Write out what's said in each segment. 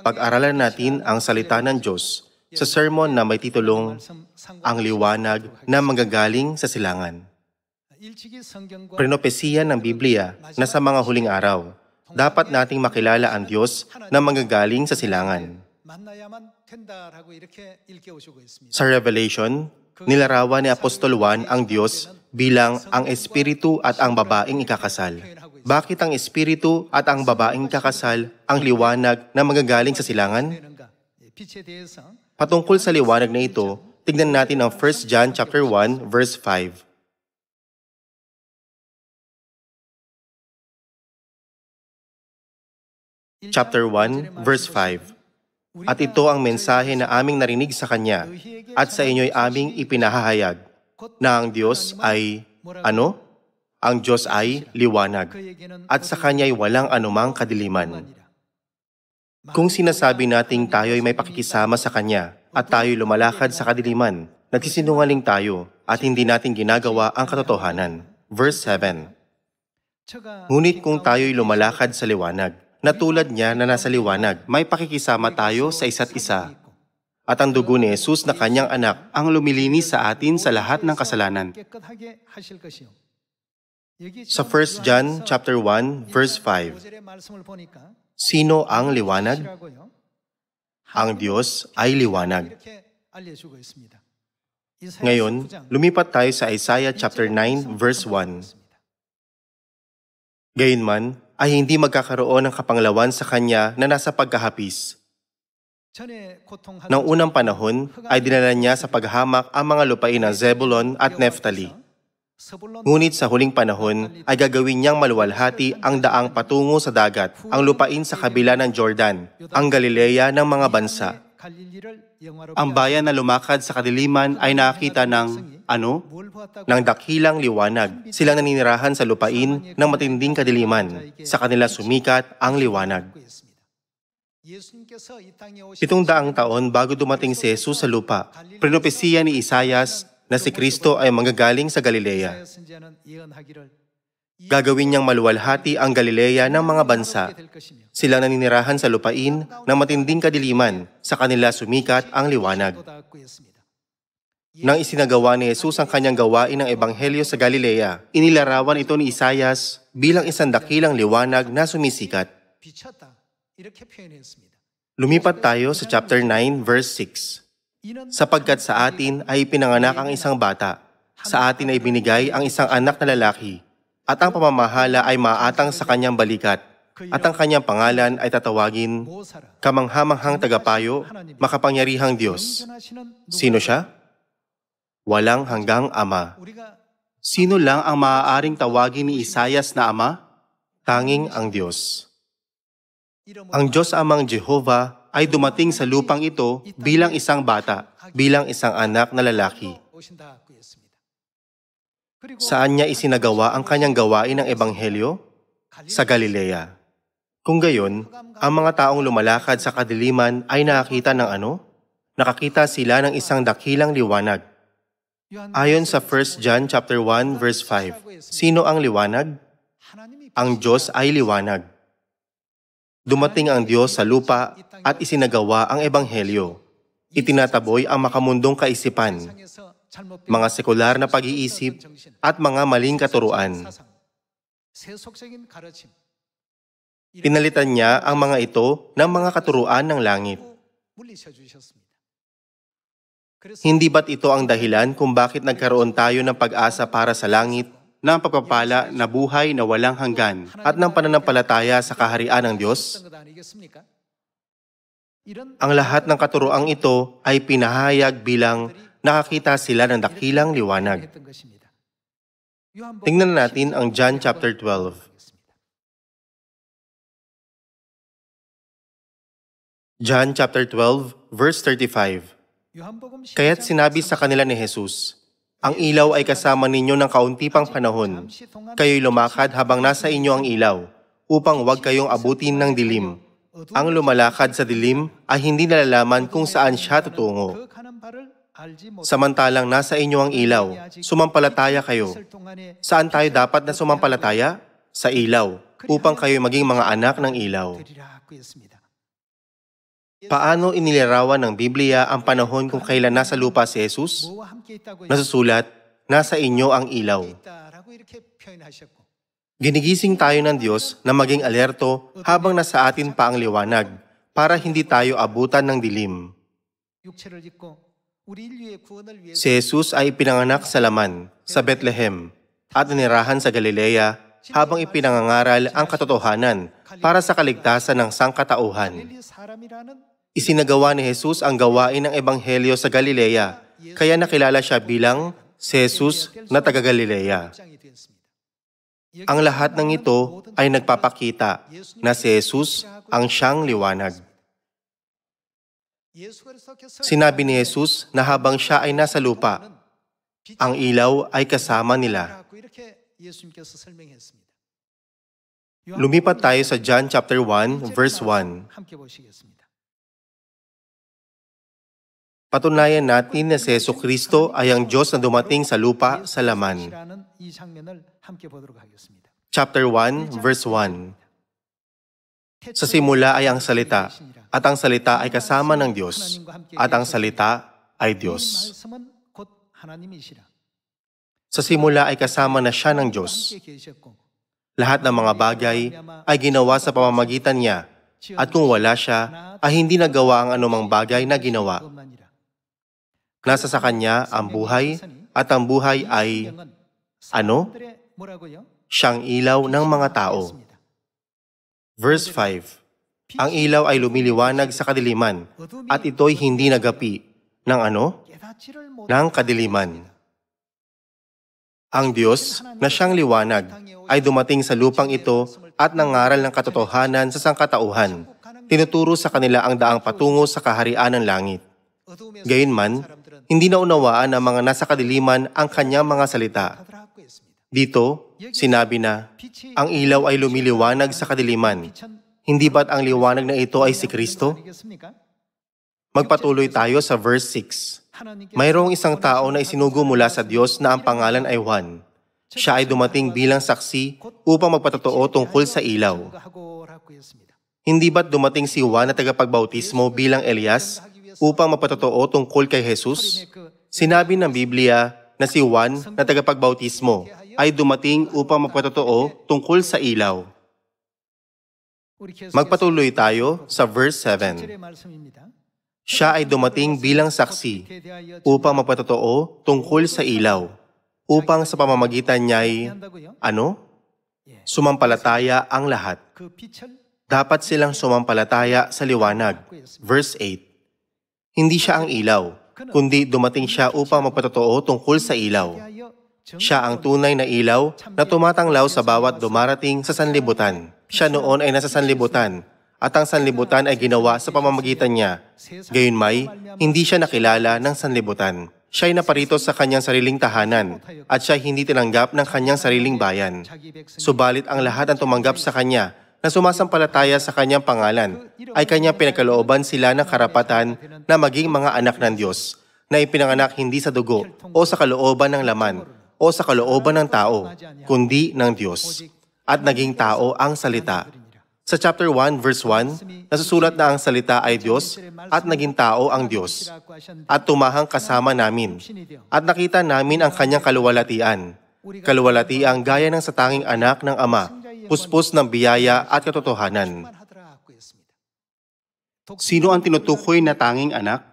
Pag-aralan natin ang salita ng Diyos sa sermon na may titulong Ang Liwanag na Manggagaling sa Silangan. Prenopesiya ng Biblia na sa mga huling araw, dapat nating makilala ang Diyos na manggagaling sa silangan. Sa Revelation, nilarawan ni Apostol Juan ang Diyos bilang ang Espiritu at ang babaeng ikakasal. Bakit ang Espiritu at ang babaeng ikakasal ang liwanag na manggagaling sa silangan? Patungkol sa liwanag na ito, tignan natin ang 1 John chapter 1 verse 5. Chapter 1 verse 5. At ito ang mensahe na aming narinig sa Kanya at sa inyo'y aming ipinahahayag na ang Diyos ay ano? Ang Diyos ay liwanag at sa Kanya'y walang anumang kadiliman. Kung sinasabi nating tayo'y may pakikisama sa Kanya at tayo'y lumalakad sa kadiliman, nagsisinungaling tayo at hindi natin ginagawa ang katotohanan. Verse 7. Ngunit kung tayo'y lumalakad sa liwanag, na tulad niya na nasa liwanag, may pakikisama tayo sa isa't isa. At ang dugo ni Jesus na Kanyang anak ang lumilinis sa atin sa lahat ng kasalanan. Sa 1 John chapter 1 verse 5, sino ang liwanag? Ang Diyos ay liwanag. Ngayon, lumipat tayo sa Isaiah chapter 9 verse 1. Gayunman, ay hindi magkakaroon ng kapanglawan sa Kanya na nasa pagkahapis. Nang unang panahon ay dinala Niya sa paghahamak ang mga lupain ng Zebulon at Naphtali. Ngunit sa huling panahon ay gagawin Niyang maluwalhati ang daang patungo sa dagat, ang lupain sa kabila ng Jordan, ang Galilea ng mga bansa. Ang bayan na lumakad sa kadiliman ay nakakita ng ng dakilang liwanag. Silang naninirahan sa lupain ng matinding kadiliman. Sa kanila sumikat ang liwanag. 700 taon bago dumating si Jesus sa lupa, prenopesiya ni Isaias na si Kristo ay manggagaling sa Galilea. Gagawin Niyang maluwalhati ang Galilea ng mga bansa. Silang naninirahan sa lupain ng matinding kadiliman. Sa kanila sumikat ang liwanag. Nang isinagawa ni Jesus ang Kanyang gawain ng Ebanghelyo sa Galilea, inilarawan ito ni Isaias bilang isang dakilang liwanag na sumisikat. Lumipat tayo sa chapter 9 verse 6. Sapagkat sa atin ay pinanganak ang isang bata, sa atin ay binigay ang isang anak na lalaki, at ang pamamahala ay maatang sa Kanyang balikat, at ang Kanyang pangalan ay tatawagin Kamanghamanghang Tagapayo, Makapangyarihang Diyos. Sino siya? Walang hanggang Ama. Sino lang ang maaaring tawagin ni Isaias na Ama? Tanging ang Diyos. Ang Diyos Amang Jehovah ay dumating sa lupang ito bilang isang bata, bilang isang anak na lalaki. Saan Niya isinagawa ang Kanyang gawain ng Ebanghelyo? Sa Galilea. Kung gayon, ang mga taong lumalakad sa kadiliman ay nakakita ng Nakakita sila ng isang dakilang liwanag. Ayon sa 1 John chapter 1 verse 5, sino ang liwanag? Ang Diyos ay liwanag. Dumating ang Diyos sa lupa at isinagawa ang Ebanghelyo. Itinataboy ang makamundong kaisipan, mga sekular na pag-iisip at mga maling katuruan. Pinalitan Niya ang mga ito ng mga katuruan ng langit. Hindi ba't ito ang dahilan kung bakit nagkaroon tayo ng pag-asa para sa langit, ng pagpapala na buhay na walang hanggan, at ng pananampalataya sa kaharian ng Diyos? Ang lahat ng katuroang ito ay pinahayag bilang nakakita sila ng dakilang liwanag. Tingnan natin ang John chapter 12. John chapter 12, verse 35. Kaya't sinabi sa kanila ni Jesus, ang ilaw ay kasama ninyo ng kaunti pang panahon. Kayo'y lumakad habang nasa inyo ang ilaw, upang huwag kayong abutin ng dilim. Ang lumalakad sa dilim ay hindi nalalaman kung saan siya tutungo. Samantalang nasa inyo ang ilaw, sumampalataya kayo. Saan tayo dapat na sumampalataya? Sa ilaw, upang kayo'y maging mga anak ng ilaw. Paano inilarawan ng Biblia ang panahon kung kailan nasa lupa si Jesus? Nasusulat, nasa inyo ang ilaw. Ginigising tayo ng Diyos na maging alerto habang nasa atin pa ang liwanag para hindi tayo abutan ng dilim. Si Jesus ay ipinanganak sa Laman, sa Bethlehem, at inirahan sa Galilea habang ipinangangaral ang katotohanan para sa kaligtasan ng sangkatauhan. Isinagawa ni Jesus ang gawain ng Ebanghelyo sa Galilea, kaya nakilala siya bilang si Jesus na taga-Galilea. Ang lahat ng ito ay nagpapakita na si Jesus ang siyang liwanag. Sinabi ni Jesus na habang siya ay nasa lupa, ang ilaw ay kasama nila. Lumipat tayo sa John chapter 1, verse 1. Patunayan natin na si Jesucristo ay ang Diyos na dumating sa lupa sa laman. Chapter 1, verse 1. Sa simula ay ang salita, at ang salita ay kasama ng Diyos, at ang salita ay Diyos. Sa simula ay kasama na siya ng Diyos. Lahat ng mga bagay ay ginawa sa pamamagitan niya, at kung wala siya, ay hindi nagawa ang anumang bagay na ginawa. Nasa sa Kanya ang buhay, at ang buhay ay, ano? Siyang ilaw ng mga tao. Verse 5. Ang ilaw ay lumiliwanag sa kadiliman, at ito'y hindi nagapi ng ano? Ng kadiliman. Ang Diyos na siyang liwanag ay dumating sa lupang ito at nangaral ng katotohanan sa sangkatauhan. Tinuturo sa kanila ang daang patungo sa kaharian ng langit. Gayunman, hindi naunawaan ng mga nasa kadiliman ang kanyang mga salita. Dito, sinabi na, ang ilaw ay lumiliwanag sa kadiliman. Hindi ba't ang liwanag na ito ay si Kristo? Magpatuloy tayo sa verse 6. Mayroong isang tao na isinugo mula sa Diyos na ang pangalan ay Juan. Siya ay dumating bilang saksi upang magpatotoo tungkol sa ilaw. Hindi ba't dumating si Juan na tagapagbautismo bilang Elias upang magpatotoo tungkol kay Jesus? Sinabi ng Biblia na si Juan na tagapagbautismo ay dumating upang magpatotoo tungkol sa ilaw. Magpatuloy tayo sa verse 7. Siya ay dumating bilang saksi upang magpatotoo tungkol sa ilaw, upang sa pamamagitan niya'y, ano? Sumampalataya ang lahat. Dapat silang sumampalataya sa liwanag. Verse 8. Hindi siya ang ilaw, kundi dumating siya upang magpatotoo tungkol sa ilaw. Siya ang tunay na ilaw na tumatanglaw sa bawat dumarating sa sanlibutan. Siya noon ay nasa sanlibutan, at ang sanlibutan ay ginawa sa pamamagitan niya. Gayunmay, hindi siya nakilala ng sanlibutan. Siya ay naparito sa kanyang sariling tahanan, at siya hindi tinanggap ng kanyang sariling bayan. Subalit ang lahat ng tumanggap sa kanya, na sumasampalataya sa kanyang pangalan, ay kanyang pinagkalooban sila ng karapatan na maging mga anak ng Diyos, na ipinanganak hindi sa dugo o sa kalooban ng laman o sa kalooban ng tao, kundi ng Diyos. At naging tao ang salita. Sa chapter 1, verse 1, nasusulat na ang salita ay Diyos at naging tao ang Diyos, at tumahang kasama namin, at nakita namin ang kanyang kaluwalhatian. Kaluwalhatian gaya ng sa tanging anak ng Ama, puspos ng biyaya at katotohanan. Sino ang tinutukoy na tanging anak?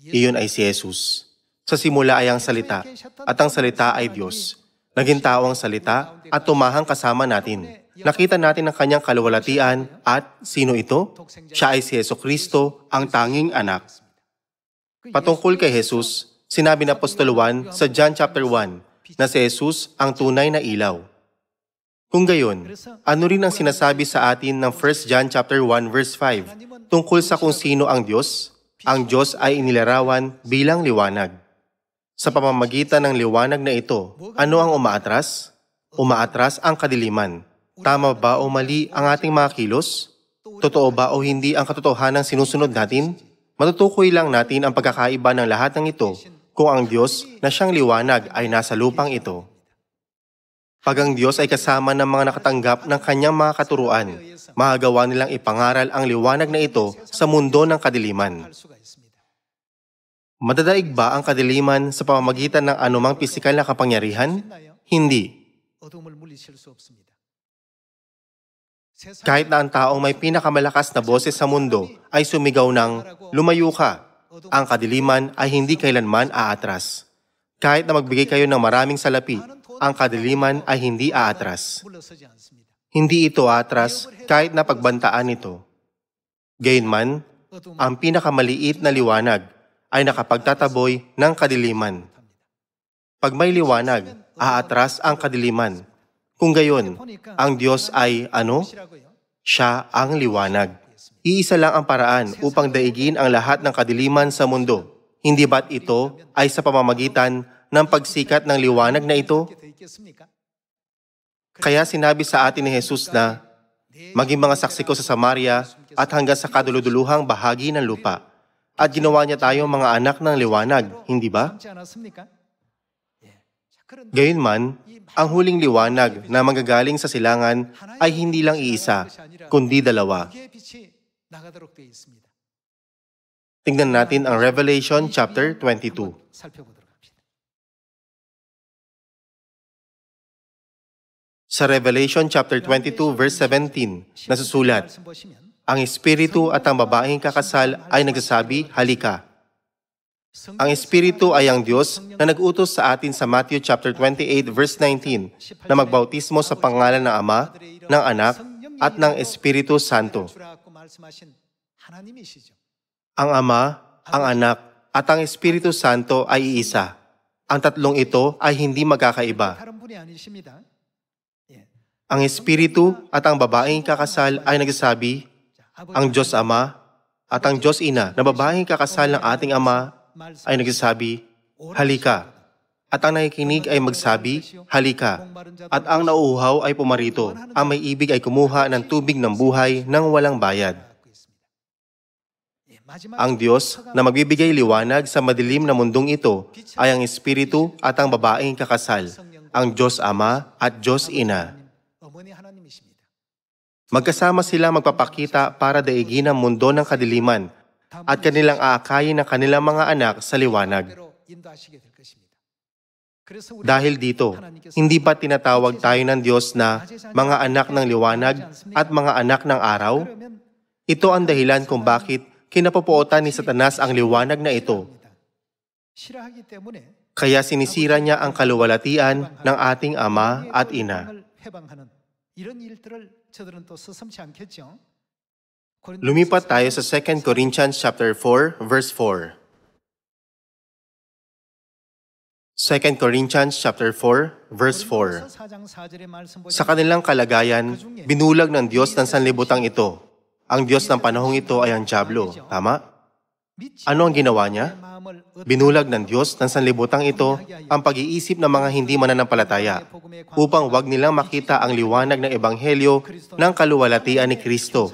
Iyon ay si Jesus. Sa simula ay ang salita, at ang salita ay Diyos. Naging tao ang salita at tumahang kasama natin. Nakita natin ang kanyang kaluwalhatian at sino ito? Siya ay si Jesucristo, ang tanging anak. Patungkol kay Jesus, sinabi ng Apostol Juan sa John chapter 1 na si Jesus ang tunay na ilaw. Kung gayon, ano rin ang sinasabi sa atin ng 1 John chapter 1 verse 5 tungkol sa kung sino ang Diyos? Ang Diyos ay inilarawan bilang liwanag. Sa pamamagitan ng liwanag na ito, ano ang umaatras? Umaatras ang kadiliman. Tama ba o mali ang ating mga kilos? Totoo ba o hindi ang katotohanan sinusunod natin? Matutukoy lang natin ang pagkakaiba ng lahat ng ito kung ang Diyos na siyang liwanag ay nasa lupang ito. Pag ang Diyos ay kasama ng mga nakatanggap ng kanyang mga katuruan, magagawa nilang ipangaral ang liwanag na ito sa mundo ng kadiliman. Madadaig ba ang kadiliman sa pamamagitan ng anumang pisikal na kapangyarihan? Hindi. Kahit na ang taong may pinakamalakas na boses sa mundo ay sumigaw ng, "Lumayo ka," ang kadiliman ay hindi kailanman aatras. Kahit na magbigay kayo ng maraming salapi, ang kadiliman ay hindi aatras. Hindi ito aatras kahit na pagbantaan ito. Gayunman, ang pinakamaliit na liwanag ay nakapagtataboy ng kadiliman. Pag may liwanag, aatras ang kadiliman. Kung gayon, ang Diyos ay ano? Siya ang liwanag. Iisa lang ang paraan upang daigin ang lahat ng kadiliman sa mundo. Hindi ba't ito ay sa pamamagitan ng pagsikat ng liwanag na ito? Kaya sinabi sa atin ni Jesus na, "Maging mga saksi ko sa Samaria at hanggang sa kaduluduluhang bahagi ng lupa." At ginawa niya tayong mga anak ng liwanag, hindi ba? Gayunman, ang huling liwanag na manggagaling sa silangan ay hindi lang iisa, kundi dalawa. Tingnan natin ang Revelation chapter 22. Sa Revelation chapter 22 verse 17, nasusulat, "Ang Espiritu at ang babaeng kakasal ay nagsasabi, 'Halika.'" Ang Espiritu ay ang Diyos na nag-utos sa atin sa Matthew chapter 28 verse 19 na magbautismo sa pangalan ng Ama, ng Anak, at ng Espiritu Santo. Ang Ama, ang Anak, at ang Espiritu Santo ay iisa. Ang tatlong ito ay hindi magkakaiba. Ang Espiritu at ang babaeng kakasal ay nagsasabi, ang Diyos Ama at ang Diyos Ina na babaeng kakasal ng ating Ama ay nagsasabi, "Halika." At ang nakikinig ay magsabi, "Halika." At ang nauuhaw ay pumarito. Ang may ibig ay kumuha ng tubig ng buhay nang walang bayad. Ang Diyos na magbibigay liwanag sa madilim na mundong ito ay ang Espiritu at ang babaeng kakasal, ang Diyos Ama at Diyos Ina. Magkasama sila magpapakita para daigin ang mundo ng kadiliman at kanilang aakayin ng kanilang mga anak sa liwanag. Dahil dito, hindi ba tinatawag tayo ng Diyos na mga anak ng liwanag at mga anak ng araw? Ito ang dahilan kung bakit kinapupuotan ni Satanas ang liwanag na ito. Kaya sinisira niya ang kaluwalhatian ng ating Ama at Ina. Lumipat tayo sa 2 Corinthians chapter 4, verse 4. 2 Corinthians chapter 4, verse 4. Sa kanilang kalagayan, binulag ng Diyos ng sanlibutang ito. Ang Diyos ng panahong ito ay ang dyablo. Tama? Ano ang ginawa niya? Binulag ng Diyos ng sanlibutang ito ang pag-iisip ng mga hindi mananampalataya upang wag nilang makita ang liwanag ng Ebanghelyo ng kaluwalhatian ni Kristo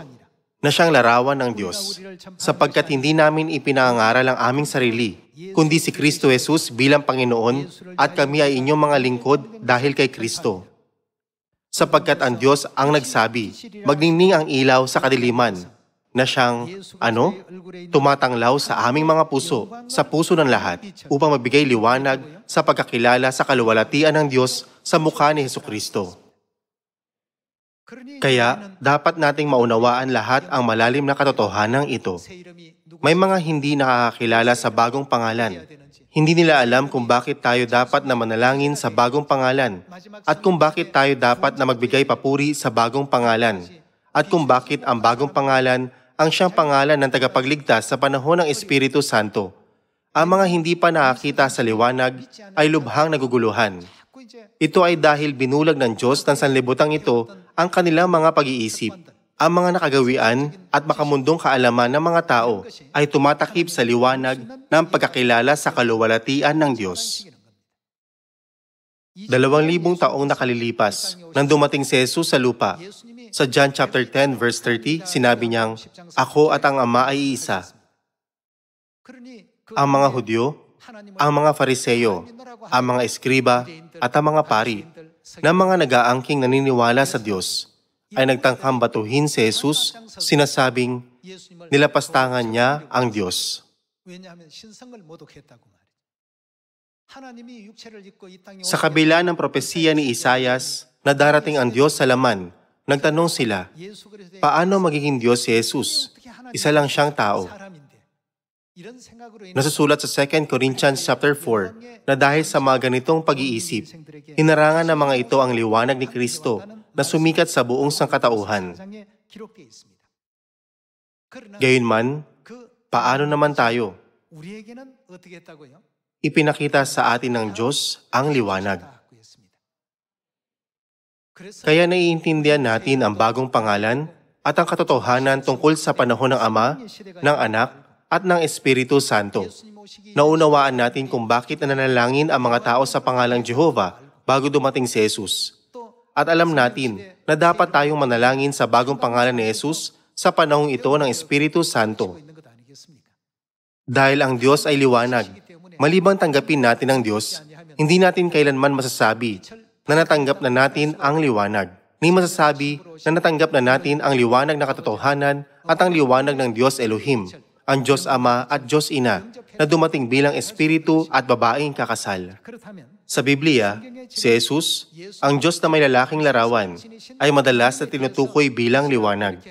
na siyang larawan ng Diyos, sapagkat hindi namin ipinangaral ang aming sarili, kundi si Kristo Jesus bilang Panginoon at kami ay inyong mga lingkod dahil kay Kristo. Sapagkat ang Diyos ang nagsabi, "Magningning ang ilaw sa kadiliman," na siyang, tumatanglaw sa aming mga puso, sa puso ng lahat, upang magbigay liwanag sa pagkakilala sa kaluwalhatian ng Diyos sa mukha ni Hesukristo. Kaya, dapat nating maunawaan lahat ang malalim na katotohanan ito. May mga hindi nakakakilala sa bagong pangalan. Hindi nila alam kung bakit tayo dapat na manalangin sa bagong pangalan at kung bakit tayo dapat na magbigay papuri sa bagong pangalan at kung bakit ang bagong pangalan ang siyang pangalan ng tagapagligtas sa panahon ng Espiritu Santo. Ang mga hindi pa nakakita sa liwanag ay lubhang naguguluhan. Ito ay dahil binulag ng Diyos ng sanlibutang ito ang kanilang mga pag-iisip. Ang mga nakagawian at makamundong kaalaman ng mga tao ay tumatakip sa liwanag ng pagkakilala sa kaluwalhatian ng Diyos. 2,000 taong nakalilipas nang dumating si Jesus sa lupa. Sa John chapter 10 verse 30, sinabi niyang, "Ako at ang Ama ay iisa." Ang mga Hudyo, ang mga Fariseyo, ang mga eskriba, at ang mga pari na mga nag-aangking naniniwala sa Diyos ay nagtangkang batuhin si Jesus, sinasabing nilapastangan niya ang Diyos. Sa kabila ng propesiya ni Isayas na darating ang Diyos sa laman, nagtanong sila, paano magiging Diyos si Jesus? Isa lang siyang tao. Nasusulat sa 2 Corinthians chapter 4 na dahil sa mga ganitong pag-iisip, hinarangan ng mga ito ang liwanag ni Kristo na sumikat sa buong sangkatauhan. Gayunman, paano naman tayo? Ipinakita sa atin ng Diyos ang liwanag. Kaya naiintindihan natin ang bagong pangalan at ang katotohanan tungkol sa panahon ng Ama, ng Anak, at ng Espiritu Santo. Naunawaan natin kung bakit nananalangin ang mga tao sa pangalang Jehovah bago dumating si Jesus. At alam natin na dapat tayong manalangin sa bagong pangalan ni Jesus sa panahong ito ng Espiritu Santo. Dahil ang Diyos ay liwanag, malibang tanggapin natin ang Diyos, hindi natin kailanman masasabi na natanggap na natin ang liwanag. Ni masasabi na natanggap na natin ang liwanag na katotohanan at ang liwanag ng Diyos Elohim, ang Diyos Ama at Diyos Ina na dumating bilang Espiritu at babaeng kakasal. Sa Biblia, si Jesus, ang Diyos na may lalaking larawan, ay madalas na tinutukoy bilang liwanag.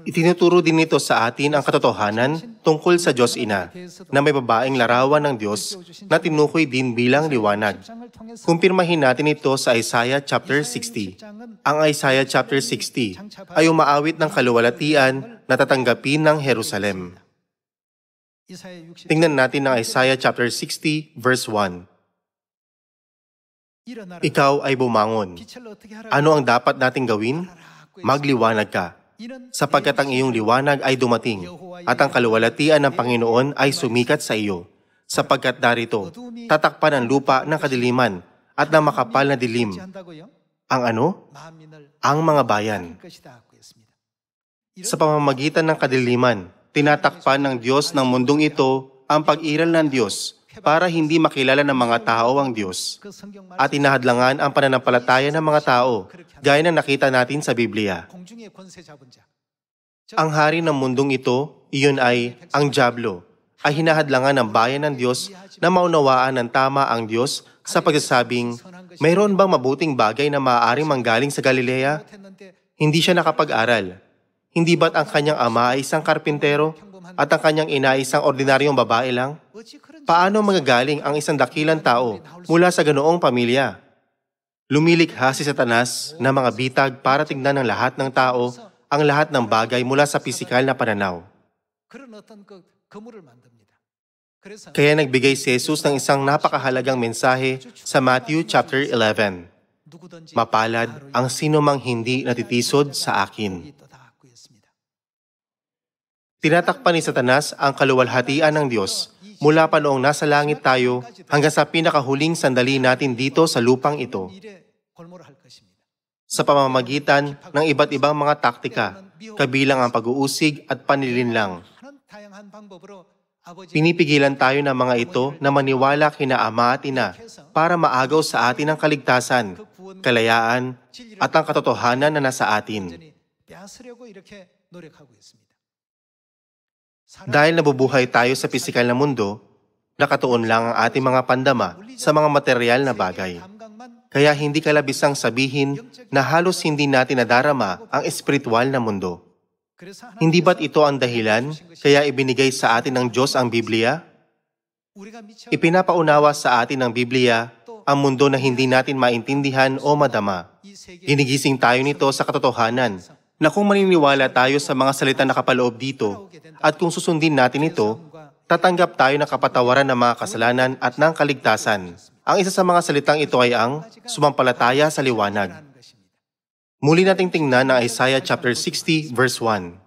Itinuturo din nito sa atin ang katotohanan tungkol sa Diyos Ina, na may babaeng larawan ng Diyos na tinukoy din bilang liwanag. Kumpirmahin natin ito sa Isaiah chapter 60. Ang Isaiah chapter 60 ay umaawit ng kaluwalhatian na tatanggapin ng Jerusalem. Tingnan natin ang Isaiah chapter 60 verse 1. Ikaw ay bumangon. Ano ang dapat nating gawin? Magliwanag ka, sapagkat ang iyong liwanag ay dumating, at ang kaluwalhatian ng Panginoon ay sumikat sa iyo. Sapagkat darito, tatakpan ang lupa ng kadiliman at ng makapal na dilim. Ang ano? Ang mga bayan. Sa pamamagitan ng kadiliman, tinatakpan ng Diyos ng mundong ito ang pag-iral ng Diyos para hindi makilala ng mga tao ang Diyos. At inahadlangan ang pananampalataya ng mga tao, gaya ng nakita natin sa Biblia. Ang hari ng mundong ito, iyon ay ang dyablo, ay hinahadlangan ng bayan ng Diyos na maunawaan ng tama ang Diyos sa pagsasabing, mayroon bang mabuting bagay na maaaring manggaling sa Galilea? Hindi siya nakapag-aral. Hindi ba't ang kanyang ama ay isang karpintero at ang kanyang ina ay isang ordinaryong babae lang? Paano magagaling ang isang dakilang tao mula sa ganoong pamilya? Lumilikha si Satanas ng mga bitag para tignan ng lahat ng tao ang lahat ng bagay mula sa pisikal na pananaw. Kaya nagbigay si Jesus ng isang napakahalagang mensahe sa Matthew chapter 11. Mapalad ang sino mang hindi natitisod sa akin. Tinatakpan ni Satanas ang kaluwalhatian ng Diyos mula pa noong nasa langit tayo hanggang sa pinakahuling sandali natin dito sa lupang ito. Sa pamamagitan ng iba't ibang mga taktika, kabilang ang pag-uusig at panlilinlang. Pinipigilan tayo ng mga ito na maniwala kina Ama at Ina para maagaw sa atin ang kaligtasan, kalayaan, at ang katotohanan na nasa atin. Dahil nabubuhay tayo sa pisikal na mundo, nakatuon lang ang ating mga pandama sa mga material na bagay. Kaya hindi kalabisang sabihin na halos hindi natin nadarama ang espiritual na mundo. Hindi ba't ito ang dahilan kaya ibinigay sa atin ng Diyos ang Biblia? Ipinapaunawa sa atin ng Biblia ang mundo na hindi natin maintindihan o madama. Ginigising tayo nito sa katotohanan na kung maniniwala tayo sa mga salita na kapaloob dito at kung susundin natin ito, tatanggap tayo ng kapatawaran ng mga kasalanan at ng kaligtasan. Ang isa sa mga salitang ito ay ang sumampalataya sa liwanag. Muli nating tingnan ang Isaiah chapter 60 verse 1.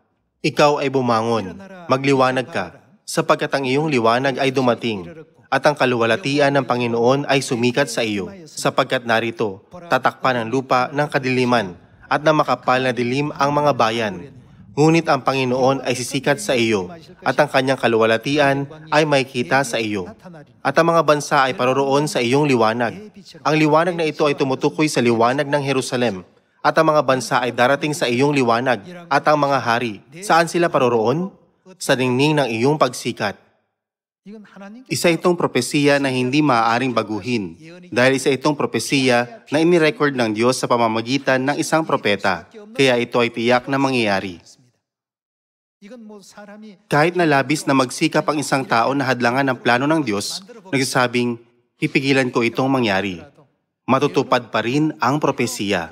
Ikaw ay bumangon, magliwanag ka, sapagkat ang iyong liwanag ay dumating, at ang kaluwalhatian ng Panginoon ay sumikat sa iyo, sapagkat narito, tatakpan ang lupa ng kadiliman, at na makapal na dilim ang mga bayan. Ngunit ang Panginoon ay sisikat sa iyo, at ang kanyang kaluwalhatian ay makikita sa iyo. At ang mga bansa ay paroroon sa iyong liwanag. Ang liwanag na ito ay tumutukoy sa liwanag ng Jerusalem. At ang mga bansa ay darating sa iyong liwanag. At ang mga hari, saan sila paroroon? Sa ningning ng iyong pagsikat. Isa itong propesiya na hindi maaaring baguhin, dahil isa itong propesiya na inirecord ng Diyos sa pamamagitan ng isang propeta, kaya ito ay tiyak na mangyayari. Kahit na labis na magsikap ang isang tao na hadlangan ng plano ng Diyos, nagsasabing, pipigilan ko itong mangyari. Matutupad pa rin ang propesiya.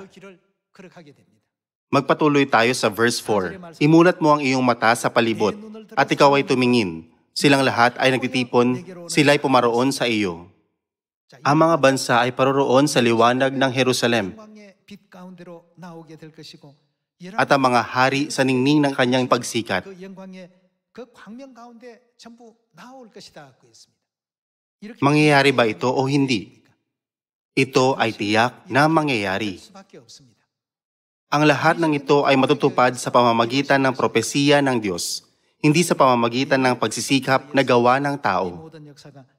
Magpatuloy tayo sa verse 4. Imulat mo ang iyong mata sa palibot, at ikaw ay tumingin. Silang lahat ay nagtitipon, sila'y pumaroon sa iyo. Ang mga bansa ay paroroon sa liwanag ng Jerusalem, at ang mga hari sa ningning ng kanyang pagsikat. Mangyayari ba ito o hindi? Ito ay tiyak na mangyayari. Ang lahat ng ito ay matutupad sa pamamagitan ng propesiya ng Diyos, hindi sa pamamagitan ng pagsisikap na gawa ng tao.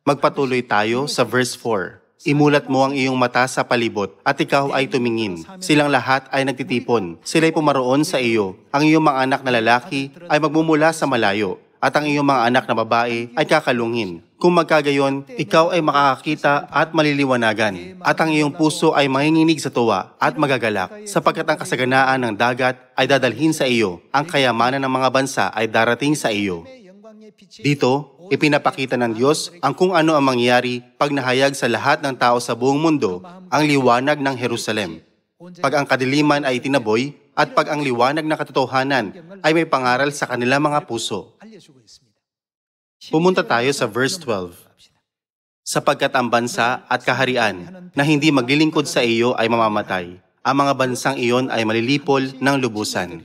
Magpatuloy tayo sa verse 4. Imulat mo ang iyong mata sa palibot, at ikaw ay tumingin. Silang lahat ay nagtitipon. Sila'y pumaroon sa iyo. Ang iyong mga anak na lalaki ay magmumula sa malayo, at ang iyong mga anak na babae ay kakalungin. Kung magkagayon, ikaw ay makakakita at maliliwanagan, at ang iyong puso ay manginginig sa tuwa at magagalak, sapagkat ang kasaganaan ng dagat ay dadalhin sa iyo, ang kayamanan ng mga bansa ay darating sa iyo. Dito, ipinapakita ng Diyos ang kung ano ang mangyayari pag nahayag sa lahat ng tao sa buong mundo ang liwanag ng Jerusalem. Pag ang kadiliman ay itinaboy, at pag ang liwanag na katotohanan ay may pangaral sa kanilang mga puso. Pumunta tayo sa verse 12. Sapagkat ang bansa at kaharian na hindi maglilingkod sa iyo ay mamamatay. Ang mga bansang iyon ay malilipol ng lubusan.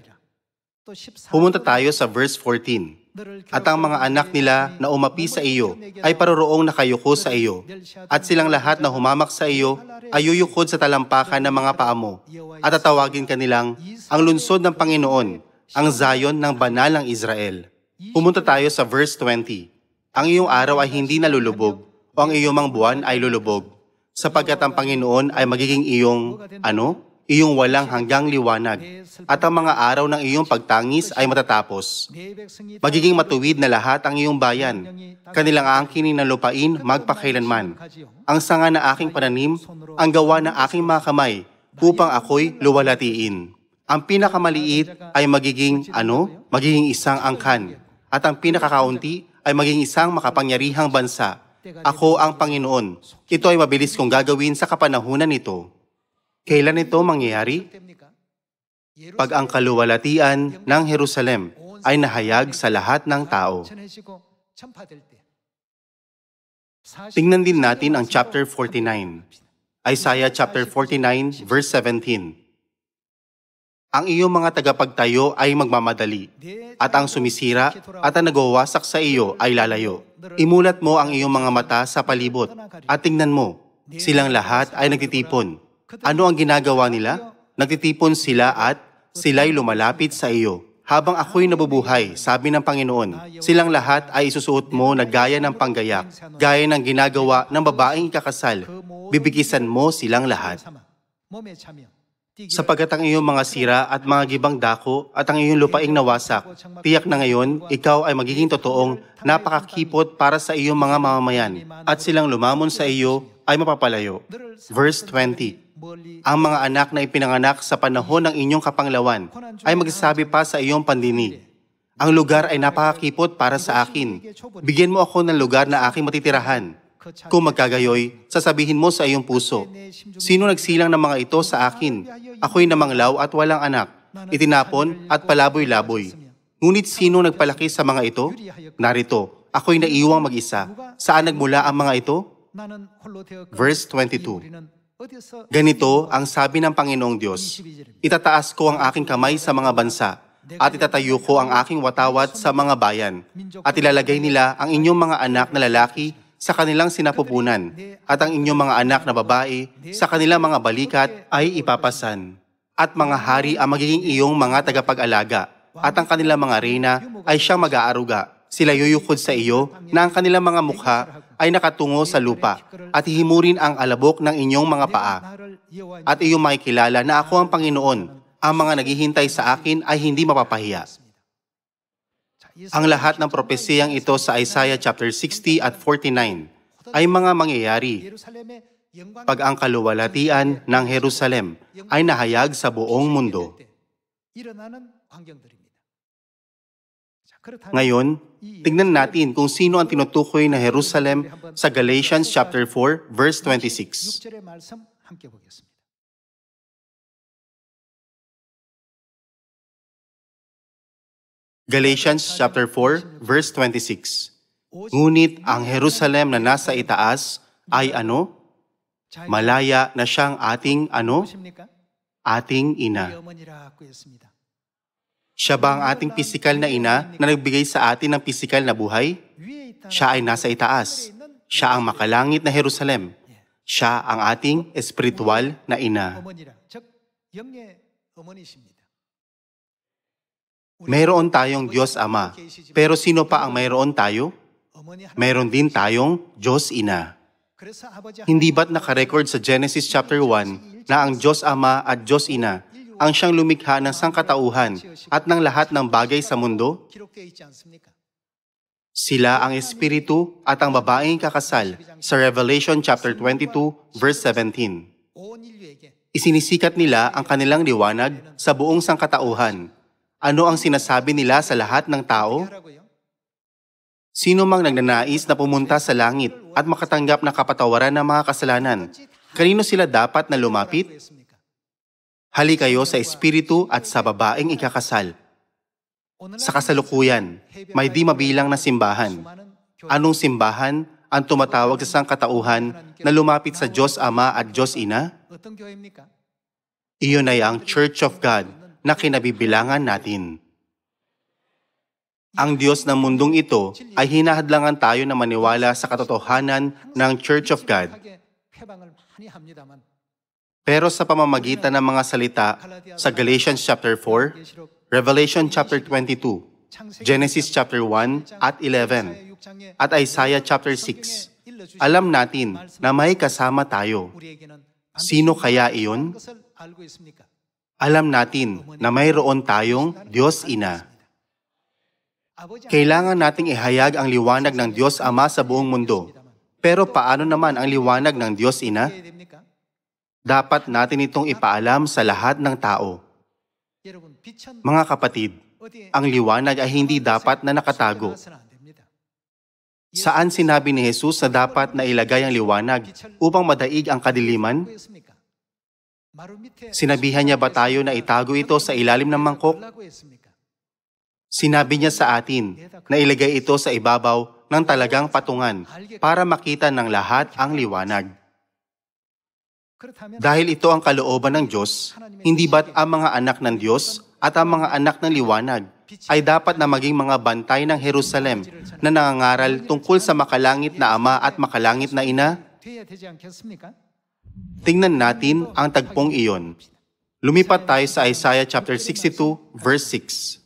Pumunta tayo sa verse 14. At ang mga anak nila na umapi sa iyo ay paroroong nakayuko sa iyo, at silang lahat na humamak sa iyo ay yuyukod sa talampakan ng mga paa mo, at tatawagin kanilang ang lungsod ng Panginoon, ang Zion ng banal ng Israel. Pumunta tayo sa verse 20. Ang iyong araw ay hindi nalulubog, o ang iyong mga buwan ay lulubog, sapagkat ang Panginoon ay magiging iyong, iyong walang hanggang liwanag, at ang mga araw ng iyong pagtangis ay matatapos. Magiging matuwid na lahat ang iyong bayan, kanilang aangkinin ng lupain magpakailanman. Ang sanga na aking pananim, ang gawa ng aking mga kamay, upang ako'y luwalhatiin. Ang pinakamaliit ay magiging, magiging isang angkan, at ang pinakakaunti ay magiging isang makapangyarihang bansa. Ako ang Panginoon. Ito ay mabilis kong gagawin sa kapanahunan nito. Kailan ito mangyayari? Pag ang kaluwalhatian ng Jerusalem ay nahayag sa lahat ng tao. Tingnan din natin ang chapter 49. Isaiah chapter 49 verse 17. Ang iyong mga tagapagtayo ay magmamadali, at ang sumisira at ang nagwawasak sa iyo ay lalayo. Imulat mo ang iyong mga mata sa palibot, at tingnan mo, silang lahat ay nagtitipon. Ano ang ginagawa nila? Nagtitipon sila at sila'y lumalapit sa iyo. Habang ako'y nabubuhay, sabi ng Panginoon, silang lahat ay isusuot mo na gaya ng panggayak, gaya ng ginagawa ng babaeng ikakasal. Bibigisan mo silang lahat. Sapagkat ang iyong mga sira at mga gibang dako at ang iyong lupaing nawasak, tiyak na ngayon, ikaw ay magiging totoong napakakipot para sa iyong mga mamamayan, at silang lumamon sa iyo ay mapapalayo. Verse 20. Ang mga anak na ipinanganak sa panahon ng inyong kapanglawan ay magsasabi pa sa iyong pandinig, ang lugar ay napakakipot para sa akin. Bigyan mo ako ng lugar na aking matitirahan. Kung magkagayoy, sasabihin mo sa iyong puso, sino nagsilang ng mga ito sa akin? Ako'y namanglaw at walang anak, itinapon at palaboy-laboy. Ngunit sino nagpalaki sa mga ito? Narito, ako'y naiwang mag-isa. Saan nagmula ang mga ito? Verse 22. Ganito ang sabi ng Panginoong Diyos, itataas ko ang aking kamay sa mga bansa, at itatayo ko ang aking watawat sa mga bayan, at ilalagay nila ang inyong mga anak na lalaki sa kanilang sinapupunan, at ang inyong mga anak na babae sa kanilang mga balikat ay ipapasan. At mga hari ang magiging iyong mga tagapag-alaga, at ang kanilang mga reyna ay siyang mag-aaruga. Sila yuyukod sa iyo na ang kanilang mga mukha ay nakatungo sa lupa at hihimurin ang alabok ng inyong mga paa. At iyong makikilala na ako ang Panginoon. Ang mga naghihintay sa akin ay hindi mapapahiya. Ang lahat ng propesiyang ito sa Isaiah chapter 60 at 49 ay mga mangyayari pag ang kaluwalhatian ng Jerusalem ay nahayag sa buong mundo. Ngayon, tignan natin kung sino ang tinutukoy na Jerusalem sa Galatians chapter 4 verse 26. Galatians chapter 4 verse 26. Ngunit ang Jerusalem na nasa itaas ay ano? Malaya na siyang ating ano? Ating ina. Siya ba ang ating pisikal na ina na nagbigay sa atin ng pisikal na buhay? Siya ay nasa itaas. Siya ang makalangit na Jerusalem. Siya ang ating espiritual na ina. Mayroon tayong Diyos Ama, pero sino pa ang mayroon tayo? Mayroon din tayong Diyos Ina. Hindi ba't nakarecord sa Genesis chapter 1 na ang Diyos Ama at Diyos Ina ang siyang lumikha ng sangkatauhan at ng lahat ng bagay sa mundo? Sila ang Espiritu at ang babaeng kakasal sa Revelation chapter 22 verse 17. Isinisikat nila ang kanilang liwanag sa buong sangkatauhan. Ano ang sinasabi nila sa lahat ng tao? Sino mang nagnanais na pumunta sa langit at makatanggap ng kapatawaran ng mga kasalanan, kanino sila dapat na lumapit? Hali kayo sa espiritu at sa babaeng ikakasal. Sa kasalukuyan, may di mabilang na simbahan. Anong simbahan ang tumatawag sa sangkatauhan na lumapit sa Diyos Ama at Diyos Ina? Iyon ay ang Church of God na kinabibilangan natin. Ang Diyos ng mundong ito ay hinahadlangan tayo na maniwala sa katotohanan ng Church of God. Pero sa pamamagitan ng mga salita sa Galatians chapter 4, Revelation chapter 22, Genesis chapter 1 at 11, at Isaiah chapter 6, alam natin na may kasama tayo. Sino kaya iyon? Alam natin na mayroon tayong Diyos Ina. Kailangan nating ihayag ang liwanag ng Diyos Ama sa buong mundo. Pero paano naman ang liwanag ng Diyos Ina? Dapat natin itong ipaalam sa lahat ng tao. Mga kapatid, ang liwanag ay hindi dapat na nakatago. Saan sinabi ni Jesus na dapat na ilagay ang liwanag upang madaig ang kadiliman? Sinabihan niya ba tayo na itago ito sa ilalim ng mangkok? Sinabi niya sa atin na ilagay ito sa ibabaw ng talagang patungan para makita ng lahat ang liwanag. Dahil ito ang kalooban ng Diyos, hindi ba't ang mga anak ng Diyos at ang mga anak ng liwanag ay dapat na maging mga bantay ng Jerusalem na nangangaral tungkol sa makalangit na Ama at makalangit na Ina? Tingnan natin ang tagpong iyon. Lumipat tayo sa Isaiah chapter 62 verse 6.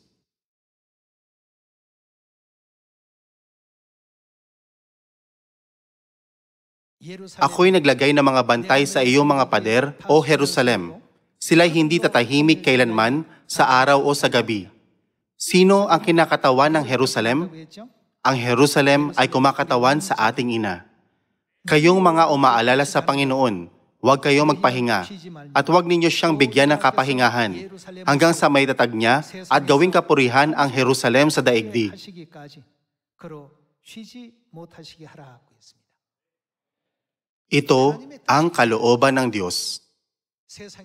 Ako'y naglagay ng mga bantay sa iyong mga pader, O Jerusalem. Sila'y hindi tatahimik kailanman sa araw o sa gabi. Sino ang kinakatawan ng Jerusalem? Ang Jerusalem ay kumakatawan sa ating ina. Kayong mga umaalala sa Panginoon, huwag kayong magpahinga, at huwag ninyo siyang bigyan ng kapahingahan, hanggang sa may tatag niya at gawing kapurihan ang Jerusalem sa daigdig. Ito ang kalooban ng Diyos.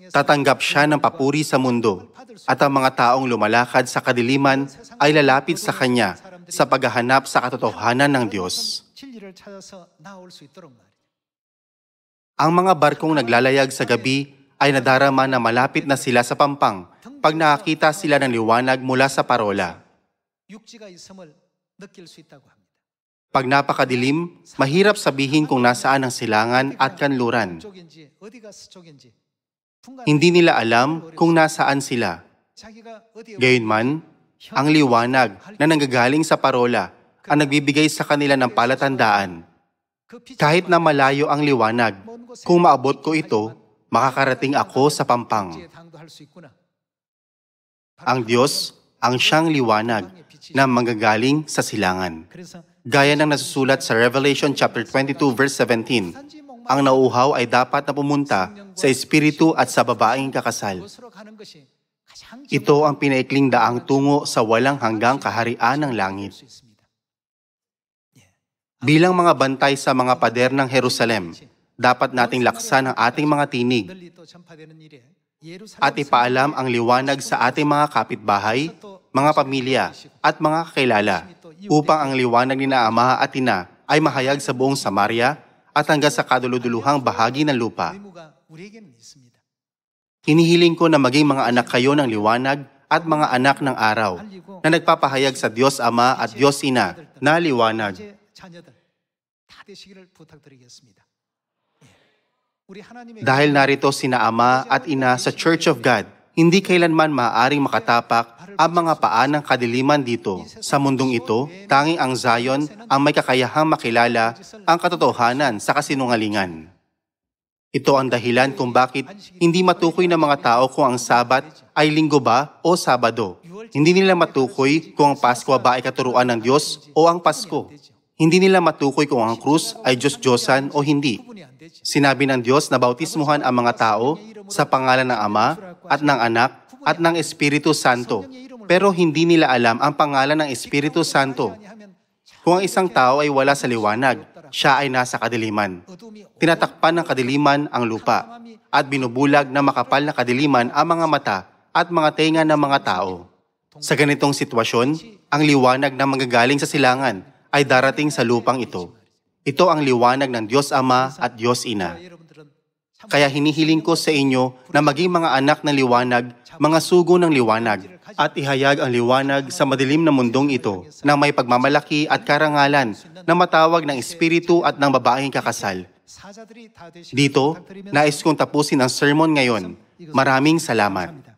Tatanggap siya ng papuri sa mundo, at ang mga taong lumalakad sa kadiliman ay lalapit sa Kanya sa paghahanap sa katotohanan ng Diyos. Ang mga barkong naglalayag sa gabi ay nadarama na malapit na sila sa pampang pag nakakita sila ng liwanag mula sa parola. Pag napakadilim, mahirap sabihin kung nasaan ang silangan at kanluran. Hindi nila alam kung nasaan sila. Gayunman, ang liwanag na nanggagaling sa parola ang nagbibigay sa kanila ng palatandaan. Kahit na malayo ang liwanag, kung maabot ko ito, makakarating ako sa pampang. Ang Diyos ang siyang liwanag na manggagaling sa silangan. Gaya ng nasusulat sa Revelation chapter 22 verse 17, ang nauuhaw ay dapat na pumunta sa espiritu at sa babaeng kakasal. Ito ang pinaikling daang tungo sa walang hanggang kaharian ng langit. Bilang mga bantay sa mga pader ng Jerusalem, dapat nating laksan ang ating mga tinig at ipaalam ang liwanag sa ating mga kapitbahay, mga pamilya at mga kakilala upang ang liwanag ni na Ama at Ina ay mahayag sa buong Samaria at hanggang sa kaduluduluhang bahagi ng lupa. Hinihiling ko na maging mga anak kayo ng liwanag at mga anak ng araw na nagpapahayag sa Diyos Ama at Diyos Ina na liwanag. Dahil narito sina Ama at Ina sa Church of God, hindi kailanman maaaring makatapak ang mga paa ng kadiliman dito. Sa mundong ito, tanging ang Zion ang may kakayahang makilala ang katotohanan sa kasinungalingan. Ito ang dahilan kung bakit hindi matukoy ng mga tao kung ang Sabat ay linggo ba o Sabado. Hindi nila matukoy kung ang Pasko ba ay katuruan ng Diyos o ang Pasko. Hindi nila matukoy kung ang krus ay Diyos-Diyosan o hindi. Sinabi ng Diyos na bautismuhan ang mga tao sa pangalan ng Ama at ng Anak at ng Espiritu Santo. Pero hindi nila alam ang pangalan ng Espiritu Santo. Kung ang isang tao ay wala sa liwanag, siya ay nasa kadiliman. Tinatakpan ng kadiliman ang lupa at binubulag na makapal na kadiliman ang mga mata at mga tenga ng mga tao. Sa ganitong sitwasyon, ang liwanag na manggagaling sa silangan ay darating sa lupang ito. Ito ang liwanag ng Diyos Ama at Diyos Ina. Kaya hinihiling ko sa inyo na maging mga anak ng liwanag, mga sugo ng liwanag, at ihayag ang liwanag sa madilim na mundong ito ng may pagmamalaki at karangalan na matawag ng espiritu at ng babaeng kakasal. Dito, nais kong tapusin ang sermon ngayon. Maraming salamat.